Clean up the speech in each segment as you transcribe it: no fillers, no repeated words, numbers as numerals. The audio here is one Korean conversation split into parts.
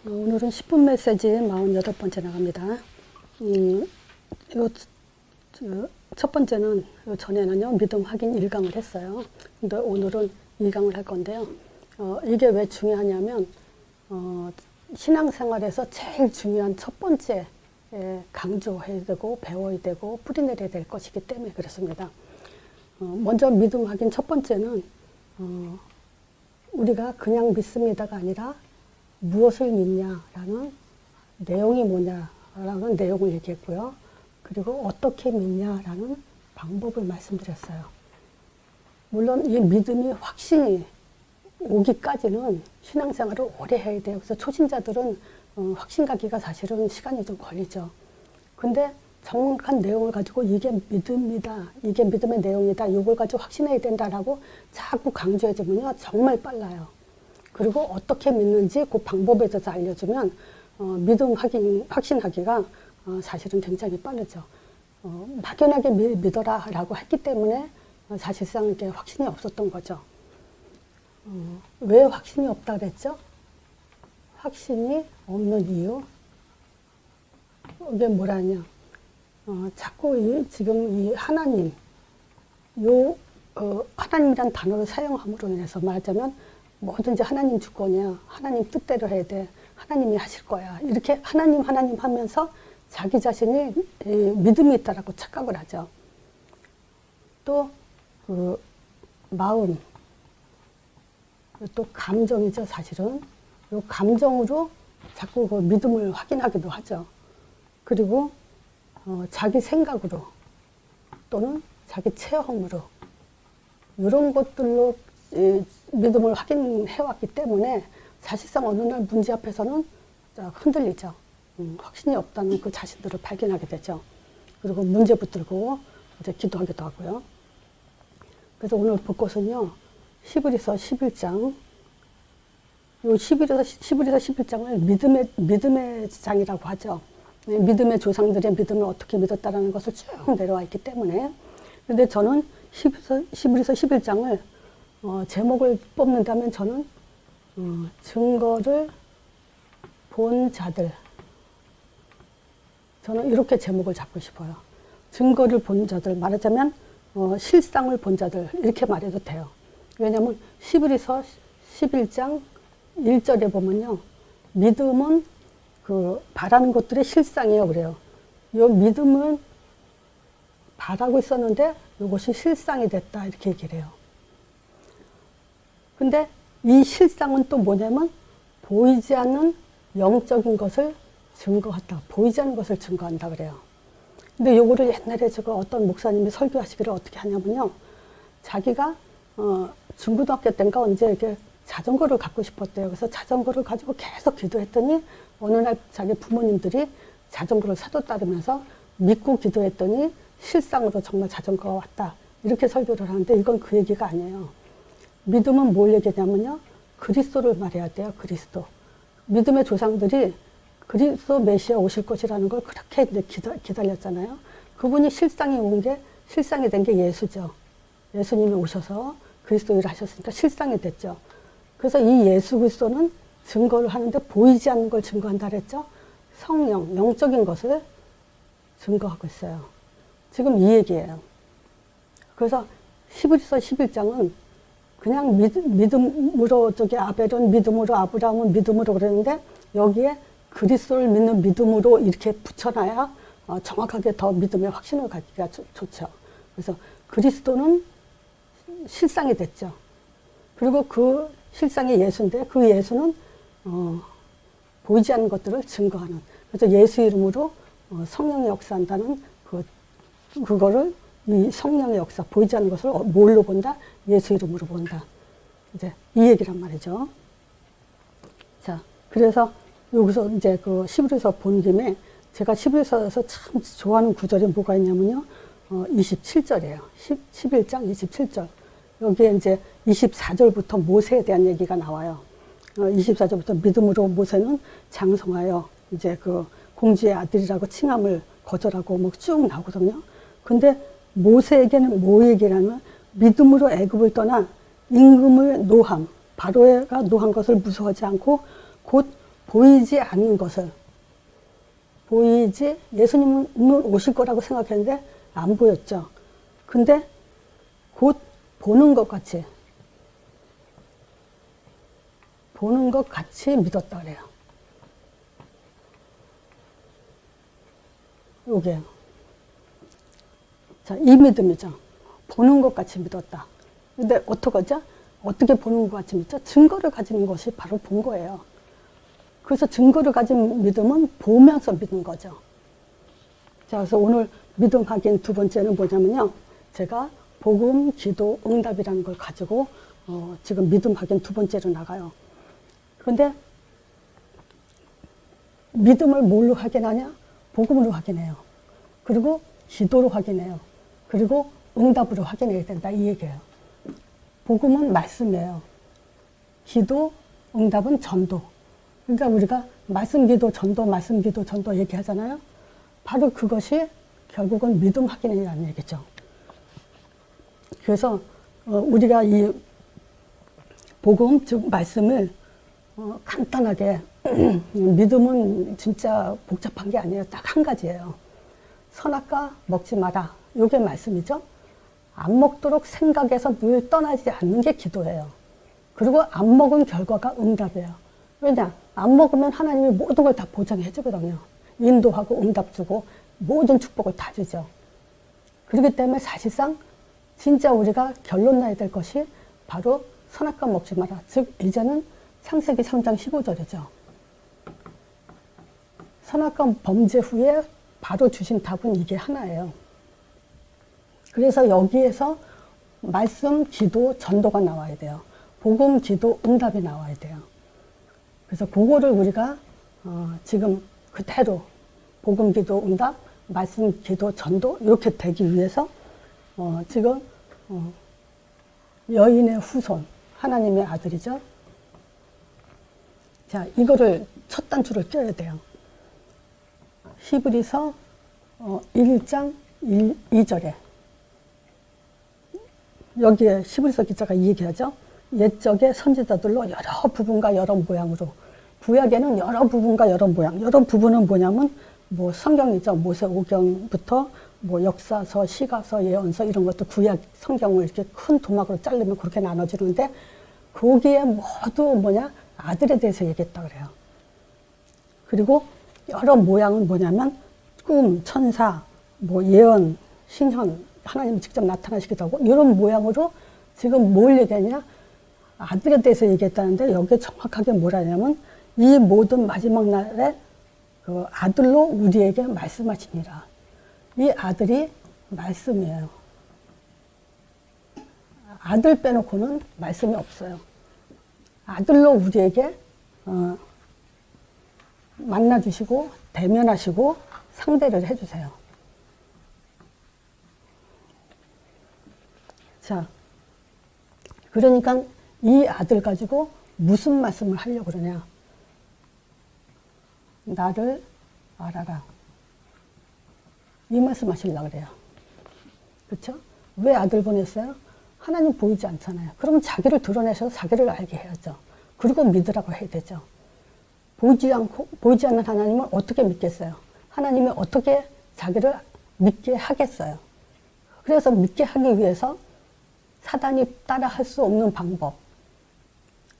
오늘은 10분 메시지 48번째 나갑니다. 첫 번째는 전에는요, 믿음 확인 1강을 했어요. 근데 오늘은 2강을 할 건데요. 이게 왜 중요하냐면, 신앙생활에서 제일 중요한 첫 번째 강조해야 되고, 배워야 되고, 뿌리내려야 될 것이기 때문에 그렇습니다. 먼저 믿음 확인 첫 번째는, 우리가 그냥 믿습니다가 아니라, 무엇을 믿냐라는 내용이 뭐냐라는 내용을 얘기했고요. 그리고 어떻게 믿냐라는 방법을 말씀드렸어요. 물론 이 믿음이 확신이 오기까지는 신앙생활을 오래 해야 돼요. 그래서 초신자들은 확신 가기가 사실은 시간이 좀 걸리죠. 근데 정확한 내용을 가지고 이게 믿음이다, 이게 믿음의 내용이다, 이걸 가지고 확신해야 된다라고 자꾸 강조해주면요, 정말 빨라요. 그리고 어떻게 믿는지 그 방법에 대해서 알려주면 믿음 확신하기가 사실은 굉장히 빠르죠. 막연하게 믿어라 라고 했기 때문에 사실상 이게 확신이 없었던 거죠. 왜 확신이 없다 그랬죠? 확신이 없는 이유? 이게 뭐라냐? 자꾸 지금 이 하나님, 하나님이란 단어를 사용함으로 인해서 말하자면 뭐든지 하나님 주권이야. 하나님 뜻대로 해야 돼. 하나님이 하실 거야. 이렇게 하나님 하면서 자기 자신이 믿음이 있다라고 착각을 하죠. 또 그 마음, 또 감정이죠, 사실은. 이 감정으로 자꾸 그 믿음을 확인하기도 하죠. 그리고 자기 생각으로 또는 자기 체험으로 이런 것들로 믿음을 확인해왔기 때문에 사실상 어느 날 문제 앞에서는 흔들리죠. 확신이 없다는 그 자신들을 발견하게 되죠. 그리고 문제 붙들고 이제 기도하기도 하고요. 그래서 오늘 볼 것은요, 히브리서 11장, 요 히브리서 11장을 믿음의 장이라고 하죠. 믿음의 조상들의 믿음을 어떻게 믿었다라는 것을 쭉 내려와 있기 때문에. 근데 저는 히브리서 11장을 제목을 뽑는다면 저는 증거를 본 자들, 저는 이렇게 제목을 잡고 싶어요. 증거를 본 자들, 말하자면 실상을 본 자들, 이렇게 말해도 돼요. 왜냐하면 히브리서 11장 1절에 보면요, 믿음은 그 바라는 것들의 실상이에요, 그래요. 이 믿음은 바라고 있었는데 이것이 실상이 됐다, 이렇게 얘기를 해요. 근데 이 실상은 또 뭐냐면 보이지 않는 영적인 것을 증거한다. 보이지 않는 것을 증거한다 그래요. 근데 요거를 옛날에 제가 어떤 목사님이 설교하시기를 어떻게 하냐면요, 자기가 중고등학교 때인가 언제 이렇게 자전거를 갖고 싶었대요. 그래서 자전거를 가지고 계속 기도했더니 어느 날 자기 부모님들이 자전거를 사줬다면서 믿고 기도했더니 실상으로 정말 자전거가 왔다. 이렇게 설교를 하는데 이건 그 얘기가 아니에요. 믿음은 뭘 얘기하냐면요, 그리스도를 말해야 돼요. 그리스도. 믿음의 조상들이 그리스도 메시아 오실 것이라는 걸 그렇게 기다렸잖아요. 그분이 실상이 된 게 예수죠. 예수님이 오셔서 그리스도 일을 하셨으니까 실상이 됐죠. 그래서 이 예수 그리스도는 증거를 하는데 보이지 않는 걸 증거한다 그랬죠. 성령, 영적인 것을 증거하고 있어요. 지금 이 얘기예요. 그래서 히브리서 11장은 그냥 믿음으로, 아벨은 믿음으로, 아브라함은 믿음으로 그러는데 여기에 그리스도를 믿는 믿음으로 이렇게 붙여놔야 정확하게 더 믿음의 확신을 갖기가 좋죠. 그래서 그리스도는 실상이 됐죠. 그리고 그 실상이 예수인데 그 예수는 보이지 않는 것들을 증거하는. 그래서 예수 이름으로 성령의 역사한다는 그거를 이 성령의 역사, 보이지 않는 것을 뭘로 본다? 예수 이름으로 본다. 이제 이 얘기란 말이죠. 자, 그래서 여기서 이제 그 히브리서 본 김에 제가 히브리서에서 참 좋아하는 구절이 뭐가 있냐면요, 27절이에요. 11장 27절. 여기에 이제 24절부터 모세에 대한 얘기가 나와요. 24절부터 믿음으로 모세는 장성하여 이제 그 공주의 아들이라고 칭함을 거절하고 뭐 쭉 나오거든요. 근데 모세에게는 뭐 얘기냐면 믿음으로 애굽을 떠나 임금을 노함, 바로가 노한 것을 무서워하지 않고 곧 보이지 않는 것을, 예수님은 오실 거라고 생각했는데 안 보였죠. 근데 곧 보는 것 같이 믿었다 그래요. 요게. 자, 이 믿음이죠. 보는 것 같이 믿었다. 근데 어떡하죠? 어떻게 보는 것 같이 믿죠? 증거를 가지는 것이 바로 본 거예요. 그래서 증거를 가진 믿음은 보면서 믿는 거죠. 자, 그래서 오늘 믿음 확인 두 번째는 뭐냐면요. 제가 복음, 기도, 응답이라는 걸 가지고 지금 믿음 확인 두 번째로 나가요. 그런데 믿음을 뭘로 확인하냐? 복음으로 확인해요. 그리고 기도로 확인해요. 그리고 응답으로 확인해야 된다 이 얘기예요. 복음은 말씀이에요. 기도, 응답은 전도. 그러니까 우리가 말씀, 기도, 전도, 말씀, 기도, 전도 얘기하잖아요. 바로 그것이 결국은 믿음 확인이라는 얘기죠. 그래서 우리가 이 복음, 즉 말씀을 간단하게 믿음은 진짜 복잡한 게 아니에요. 딱 한 가지예요. 선악과 먹지 마라. 이게 말씀이죠. 안 먹도록 생각해서 늘 떠나지 않는 게 기도예요. 그리고 안 먹은 결과가 응답이에요. 왜냐? 안 먹으면 하나님이 모든 걸 다 보장해 주거든요. 인도하고 응답 주고 모든 축복을 다 주죠. 그렇기 때문에 사실상 진짜 우리가 결론 나야 될 것이 바로 선악과 먹지 마라. 즉 이제는 창세기 3장 15절이죠. 선악과 범죄 후에 바로 주신 답은 이게 하나예요. 그래서 여기에서 말씀, 기도, 전도가 나와야 돼요. 복음, 기도, 응답이 나와야 돼요. 그래서 그거를 우리가 지금 그대로 복음, 기도, 응답, 말씀, 기도, 전도 이렇게 되기 위해서 지금 여인의 후손, 하나님의 아들이죠. 자, 이거를 첫 단추를 껴야 돼요. 히브리서 1장 2절에 여기에 히브리서 기자가 이 얘기하죠. 옛적의 선지자들로 여러 부분과 여러 모양으로, 구약에는 여러 부분과 여러 모양, 여러 부분은 뭐냐면 뭐 성경이죠. 모세오경부터 뭐 역사서, 시가서, 예언서 이런 것도 구약 성경을 이렇게 큰 도막으로 자르면 그렇게 나눠지는데 거기에 모두 뭐냐? 아들에 대해서 얘기했다 그래요. 그리고 여러 모양은 뭐냐면 꿈, 천사, 뭐 예언, 신현, 하나님이 직접 나타나시기도 하고 이런 모양으로 지금 뭘 얘기하냐? 아들에 대해서 얘기했다는데 여기에 정확하게 뭐라냐면 이 모든 마지막 날에 그 아들로 우리에게 말씀하시니라. 이 아들이 말씀이에요. 아들 빼놓고는 말씀이 없어요. 아들로 우리에게 만나주시고 대면하시고 상대를 해주세요. 자, 그러니까 이 아들 가지고 무슨 말씀을 하려고 그러냐. 나를 알아라. 이 말씀 하시려고 그래요. 그렇죠? 왜 아들 보냈어요? 하나님 보이지 않잖아요. 그러면 자기를 드러내셔서 자기를 알게 해야죠. 그리고 믿으라고 해야 되죠. 보이지 않는 하나님을 어떻게 믿겠어요? 하나님이 어떻게 자기를 믿게 하겠어요? 그래서 믿게 하기 위해서 사단이 따라 할 수 없는 방법.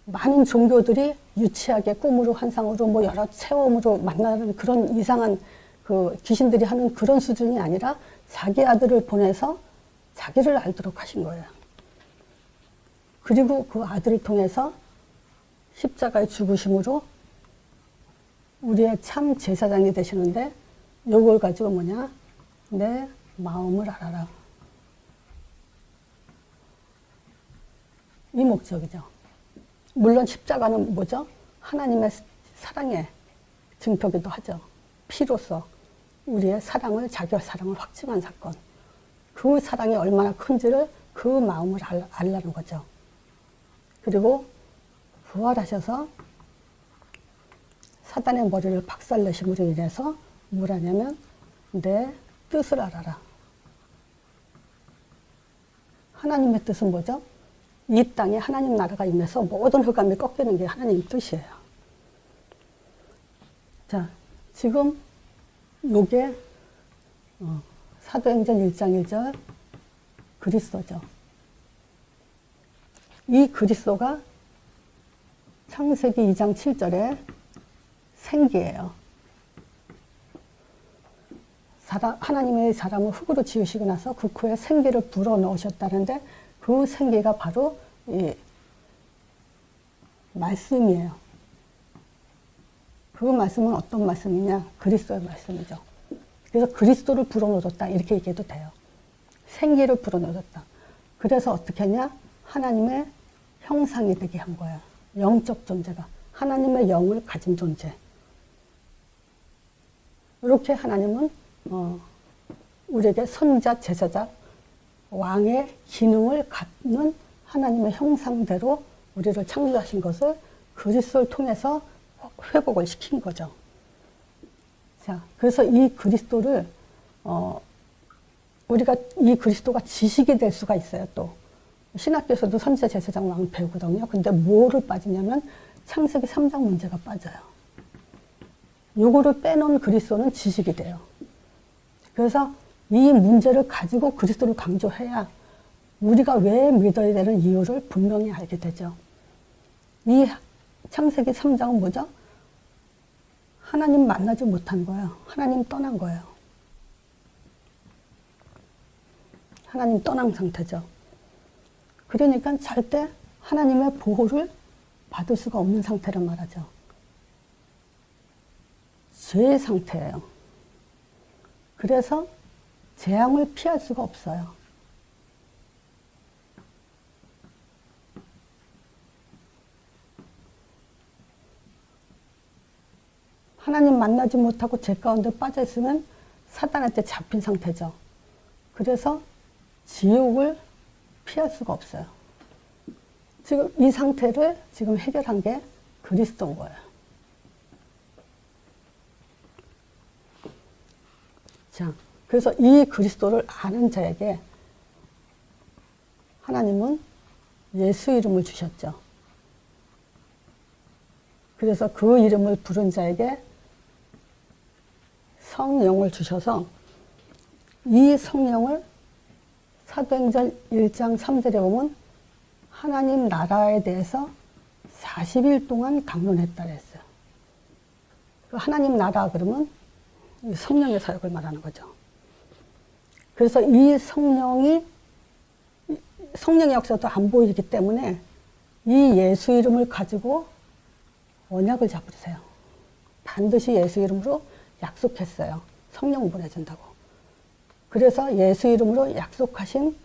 많은 종교들이 유치하게 꿈으로 환상으로 뭐 여러 체험으로 만나는 그런 이상한 그 귀신들이 하는 그런 수준이 아니라 자기 아들을 보내서 자기를 알도록 하신 거예요. 그리고 그 아들을 통해서 십자가의 죽으심으로 우리의 참 제사장이 되시는데 요걸 가지고 뭐냐? 내 마음을 알아라. 이 목적이죠. 물론 십자가는 뭐죠? 하나님의 사랑의 증표기도 하죠. 피로써 우리의 사랑을, 자기의 사랑을 확증한 사건. 그 사랑이 얼마나 큰지를 그 마음을 알라는 거죠. 그리고 부활하셔서 사단의 머리를 박살내심으로 인해서 뭘 하냐면 내 뜻을 알아라. 하나님의 뜻은 뭐죠? 이 땅에 하나님 나라가 임해서 모든 흑암이 꺾이는 게 하나님 뜻이에요. 자, 지금 요게 사도행전 1장 1절 그리스도죠. 이 그리스도가 창세기 2장 7절에 생기예요. 하나님의 사람을 흙으로 지으시고 나서 그 코에 생기를 불어넣으셨다는데 그 생기가 바로 이 말씀이에요. 그 말씀은 어떤 말씀이냐? 그리스도의 말씀이죠. 그래서 그리스도를 불어넣어줬다 이렇게 얘기해도 돼요. 생기를 불어넣어줬다. 그래서 어떻게 했냐? 하나님의 형상이 되게 한 거예요. 영적 존재가. 하나님의 영을 가진 존재. 이렇게 하나님은 우리에게 선지자, 제사장, 왕의 기능을 갖는 하나님의 형상대로 우리를 창조하신 것을 그리스도를 통해서 회복을 시킨 거죠. 자, 그래서 이 그리스도를 우리가 이 그리스도가 지식이 될 수가 있어요. 또 신학교에서도 선지자, 제사장, 왕 배우거든요. 근데 뭐를 빠지냐면 창세기 3장 문제가 빠져요. 요거를 빼놓은 그리스도는 지식이 돼요. 그래서 이 문제를 가지고 그리스도를 강조해야 우리가 왜 믿어야 되는 이유를 분명히 알게 되죠. 이 창세기 3장은 뭐죠? 하나님 만나지 못한 거예요. 하나님 떠난 거예요. 하나님 떠난 상태죠. 그러니까 절대 하나님의 보호를 받을 수가 없는 상태를 말하죠. 죄의 상태예요. 그래서 재앙을 피할 수가 없어요. 하나님 만나지 못하고 죄 가운데 빠져 있으면 사단한테 잡힌 상태죠. 그래서 지옥을 피할 수가 없어요. 지금 이 상태를 지금 해결한 게 그리스도인 거예요. 자, 그래서 이 그리스도를 아는 자에게 하나님은 예수 이름을 주셨죠. 그래서 그 이름을 부른 자에게 성령을 주셔서 이 성령을 사도행전 1장 3절에 보면 하나님 나라에 대해서 40일 동안 강론했다 그랬어요. 그 하나님 나라 그러면 성령의 사역을 말하는 거죠. 그래서 이 성령의 역사도 안 보이기 때문에 이 예수 이름을 가지고 언약을 잡으세요. 반드시 예수 이름으로 약속했어요. 성령 보내준다고. 그래서 예수 이름으로 약속하신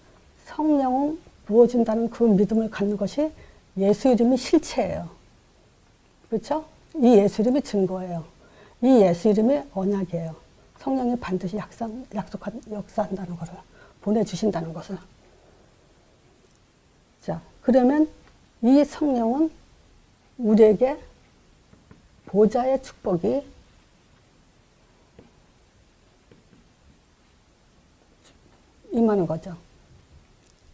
성령 부어준다는 그 믿음을 갖는 것이 예수 이름이 실체예요. 그렇죠? 이 예수 이름이 증거예요. 이 예수 이름이 언약이에요. 성령이 반드시 역사한다는 것을, 보내주신다는 것을. 자, 그러면 이 성령은 우리에게 보좌의 축복이 임하는 거죠.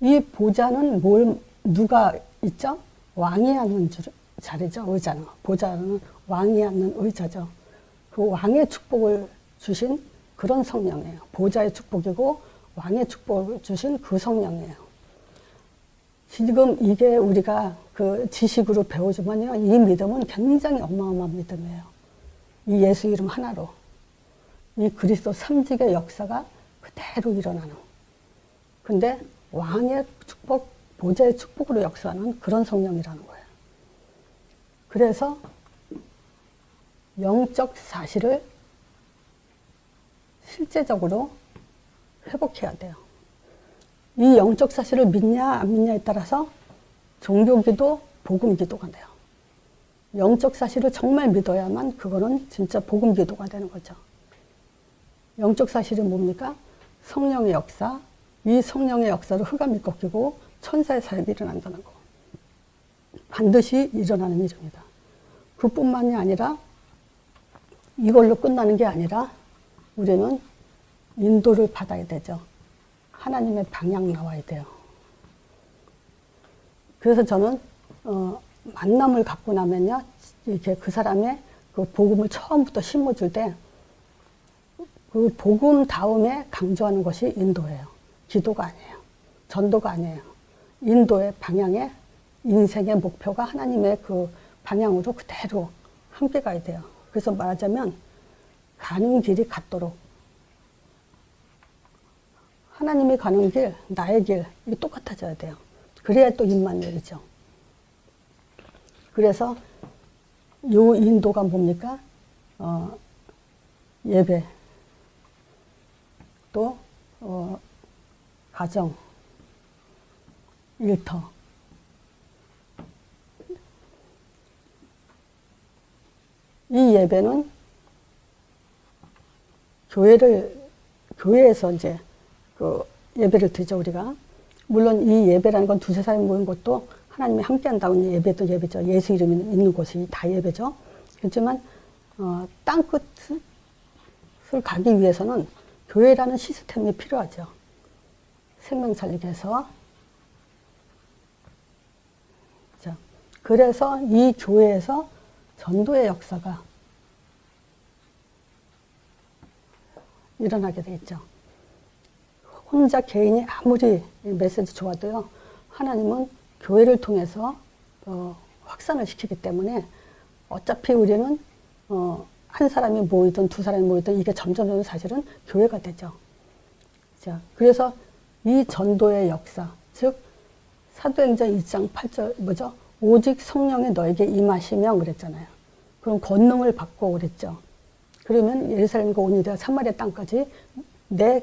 이 보좌는 누가 있죠? 왕이 앉는 자리죠. 의자는. 보좌는 왕이 앉는 의자죠. 그 왕의 축복을 주신 그런 성령이에요. 보좌의 축복이고 왕의 축복을 주신 그 성령이에요. 지금 이게 우리가 그 지식으로 배우지만요. 이 믿음은 굉장히 어마어마한 믿음이에요. 이 예수 이름 하나로. 이 그리스도 삼직의 역사가 그대로 일어나는. 근데 왕의 축복, 보좌의 축복으로 역사하는 그런 성령이라는 거예요. 그래서 영적 사실을 실제적으로 회복해야 돼요. 이 영적 사실을 믿냐 안 믿냐에 따라서 종교기도, 복음기도가 돼요. 영적 사실을 정말 믿어야만 그거는 진짜 복음기도가 되는 거죠. 영적 사실이 뭡니까? 성령의 역사, 이 성령의 역사로 흑암이 꺾이고 천사의 사역이 일어난다는 거. 반드시 일어나는 일입니다. 그뿐만이 아니라 이걸로 끝나는 게 아니라 우리는 인도를 받아야 되죠. 하나님의 방향 나와야 돼요. 그래서 저는 만남을 갖고 나면요, 이렇게 그 사람의 그 그 복음을 처음부터 심어줄 때 그 복음 다음에 강조하는 것이 인도예요. 기도가 아니에요. 전도가 아니에요. 인도의 방향에 인생의 목표가 하나님의 그 방향으로 그대로 함께 가야 돼요. 그래서 말하자면 가는 길이 같도록 하나님이 가는 길, 나의 길 이게 똑같아져야 돼요. 그래야 또 입만 열리죠. 그래서 요 인도가 뭡니까? 예배 또 가정, 일터 이 예배는 교회에서 이제 그 예배를 드리죠, 우리가. 물론 이 예배라는 건 두세 사람이 모인 것도 하나님이 함께 한다고 예배도 예배죠. 예수 이름이 있는 곳이 다 예배죠. 그렇지만, 땅끝을 가기 위해서는 교회라는 시스템이 필요하죠. 생명 살리게 해서. 자, 그래서 이 교회에서 전도의 역사가 일어나게 되겠죠. 혼자 개인이 아무리 메시지 좋아도요, 하나님은 교회를 통해서 확산을 시키기 때문에 어차피 우리는 한 사람이 모이든 두 사람이 모이든 이게 점점 사실은 교회가 되죠. 자, 그래서 이 전도의 역사, 즉 사도행전 1장 8절 뭐죠? 오직 성령이 너에게 임하시면 그랬잖아요. 그럼 권능을 받고 그랬죠. 그러면 예루살렘과 온 유대와 사마리아 땅까지 내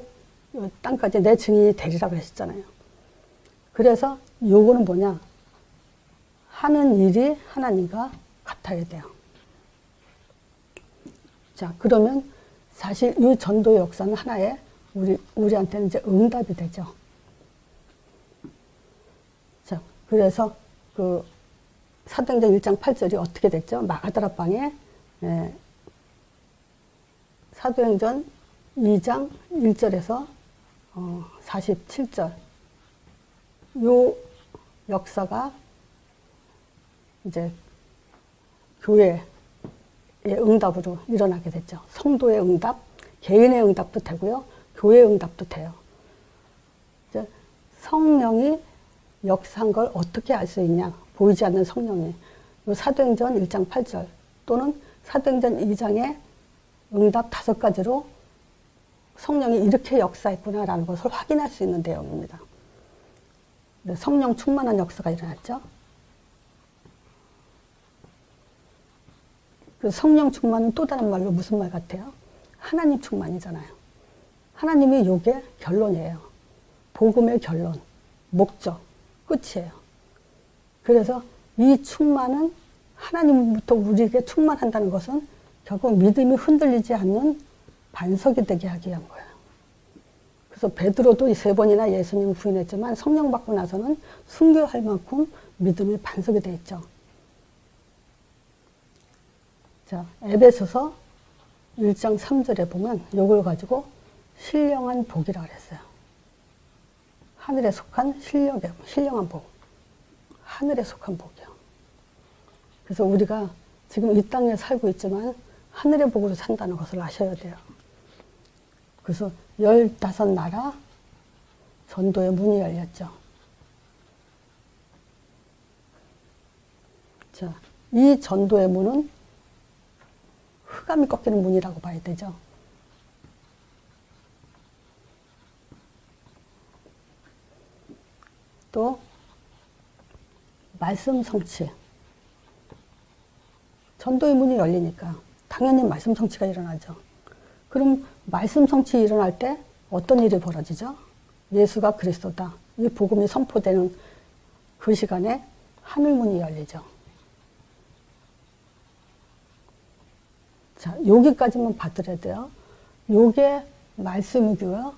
증인이 되리라 그랬잖아요. 그래서 요거는 뭐냐? 하는 일이 하나님과 같아야 돼요. 자, 그러면 사실 이 전도의 역사는 하나의 우리한테는 이제 응답이 되죠. 자, 그래서 그 사도행전 1장 8절이 어떻게 됐죠? 마가다라 방에 사도행전 2장 1절에서 47절 요 역사가 이제 교회의 응답으로 일어나게 됐죠. 성도의 응답, 개인의 응답도 되고요. 교회의 응답도 돼요. 이제 성령이 역사한 걸 어떻게 알 수 있냐? 보이지 않는 성령이. 요 사도행전 1장 8절 또는 사도행전 2장의 응답 5가지로 성령이 이렇게 역사했구나라는 것을 확인할 수 있는 내용입니다. 성령 충만한 역사가 일어났죠. 그 성령 충만은 또 다른 말로 무슨 말 같아요? 하나님 충만이잖아요. 하나님이 요게 결론이에요. 복음의 결론, 목적, 끝이에요. 그래서 이 충만은 하나님부터 우리에게 충만한다는 것은 결국 믿음이 흔들리지 않는 반석이 되게 하기 위한 거예요. 그래서 베드로도 3번이나 예수님을 부인했지만 성령 받고 나서는 순교할 만큼 믿음이 반석이 되어 있죠. 자, 에베소서 1장 3절에 보면 이걸 가지고 신령한 복이라 그랬어요. 하늘에 속한 신령한 복. 하늘에 속한 복이요. 그래서 우리가 지금 이 땅에 살고 있지만 하늘의 복으로 산다는 것을 아셔야 돼요. 그래서 15나라 전도의 문이 열렸죠. 자, 이 전도의 문은 흑암이 꺾이는 문이라고 봐야 되죠. 또 말씀 성취. 전도의 문이 열리니까 당연히 말씀 성취가 일어나죠. 그럼 말씀 성취 일어날 때 어떤 일이 벌어지죠? 예수가 그리스도다. 이 복음이 선포되는 그 시간에 하늘문이 열리죠. 자, 여기까지만 받들어야 돼요. 요게 말씀이고요.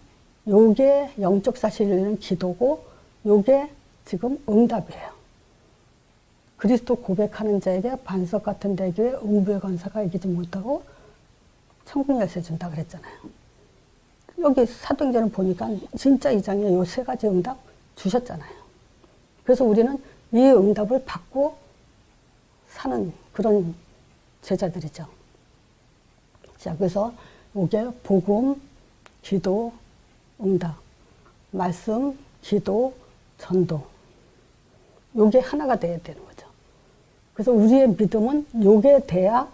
요게 영적 사실은 기도고 요게 지금 응답이에요. 그리스도 고백하는 자에게 반석 같은 대교에 응부의 권세가 이기지 못하고 천국 열쇠 준다 그랬잖아요. 여기 사도행전을 보니까 진짜 이 장에 요 3가지 응답 주셨잖아요. 그래서 우리는 이 응답을 받고 사는 그런 제자들이죠. 자, 그래서 이게 복음, 기도, 응답, 말씀, 기도, 전도. 요게 하나가 돼야 되는 거죠. 그래서 우리의 믿음은 요게 돼야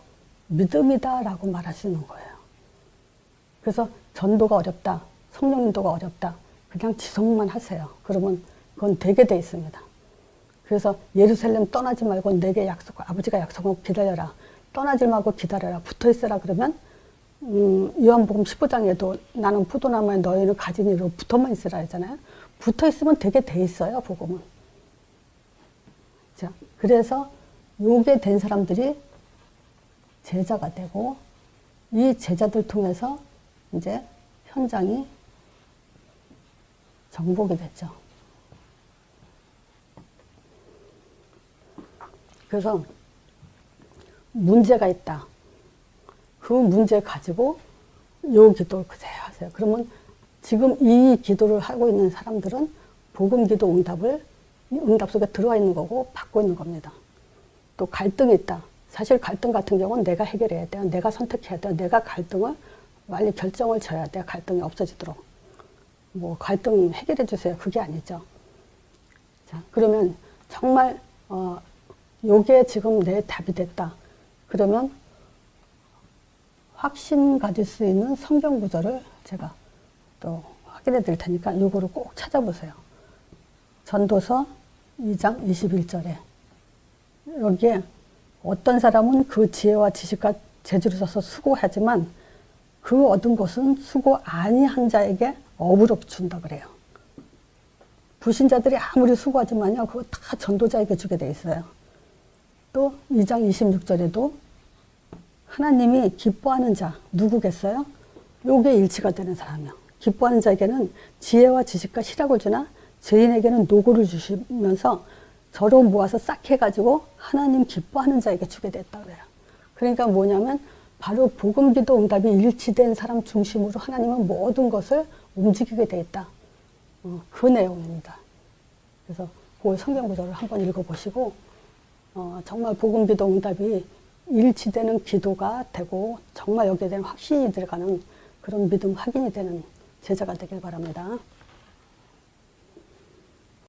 믿음이다라고 말할 수 있는 거예요. 그래서 전도가 어렵다, 성령 인도가 어렵다, 그냥 지성만 하세요. 그러면 그건 되게 돼 있습니다. 그래서 예루살렘 떠나지 말고 내게 아버지가 약속하고 기다려라. 떠나지 말고 기다려라. 붙어 있어라. 그러면 요한복음 15장에도 나는 포도나무에 너희는 가진 이로 붙어만 있으라 하잖아요. 붙어 있으면 되게 돼 있어요, 복음은. 자, 그래서 요게 된 사람들이 제자가 되고 이 제자들 통해서 이제 현장이 정복이 됐죠. 그래서 문제가 있다. 그 문제 가지고 요 기도를 그대로 하세요. 그러면 지금 이 기도를 하고 있는 사람들은 복음 기도 응답 속에 들어와 있는 거고 받고 있는 겁니다. 또 갈등이 있다. 사실 갈등 같은 경우는 내가 해결해야 돼요. 내가 선택해야 돼요. 내가 갈등을 빨리 결정을 져야 돼요. 갈등이 없어지도록. 뭐 갈등 해결해 주세요. 그게 아니죠. 자, 그러면 정말 요게 지금 내 답이 됐다. 그러면 확신 가질 수 있는 성경 구절을 제가 또 확인해 드릴 테니까 요거를 꼭 찾아보세요. 전도서 2장 21절에 여기에 어떤 사람은 그 지혜와 지식과 재주를 써서 수고하지만 그 얻은 것은 수고 아니한 자에게 업으로 준다 그래요. 불신자들이 아무리 수고하지만요, 그거 다 전도자에게 주게 돼 있어요. 또 2장 26절에도 하나님이 기뻐하는 자 누구겠어요? 요게 일치가 되는 사람이요. 기뻐하는 자에게는 지혜와 지식과 희락을 주나 죄인에게는 노고를 주시면서 저로 모아서 싹 해가지고 하나님 기뻐하는 자에게 주게 됐다 그래요. 그러니까 뭐냐면 바로 복음 기도 응답이 일치된 사람 중심으로 하나님은 모든 것을 움직이게 돼 있다. 그 내용입니다. 그래서 그 성경 구절을 한번 읽어보시고 정말 복음 기도 응답이 일치되는 기도가 되고 정말 여기에 대한 확신이 들어가는 그런 믿음 확인이 되는 제자가 되길 바랍니다.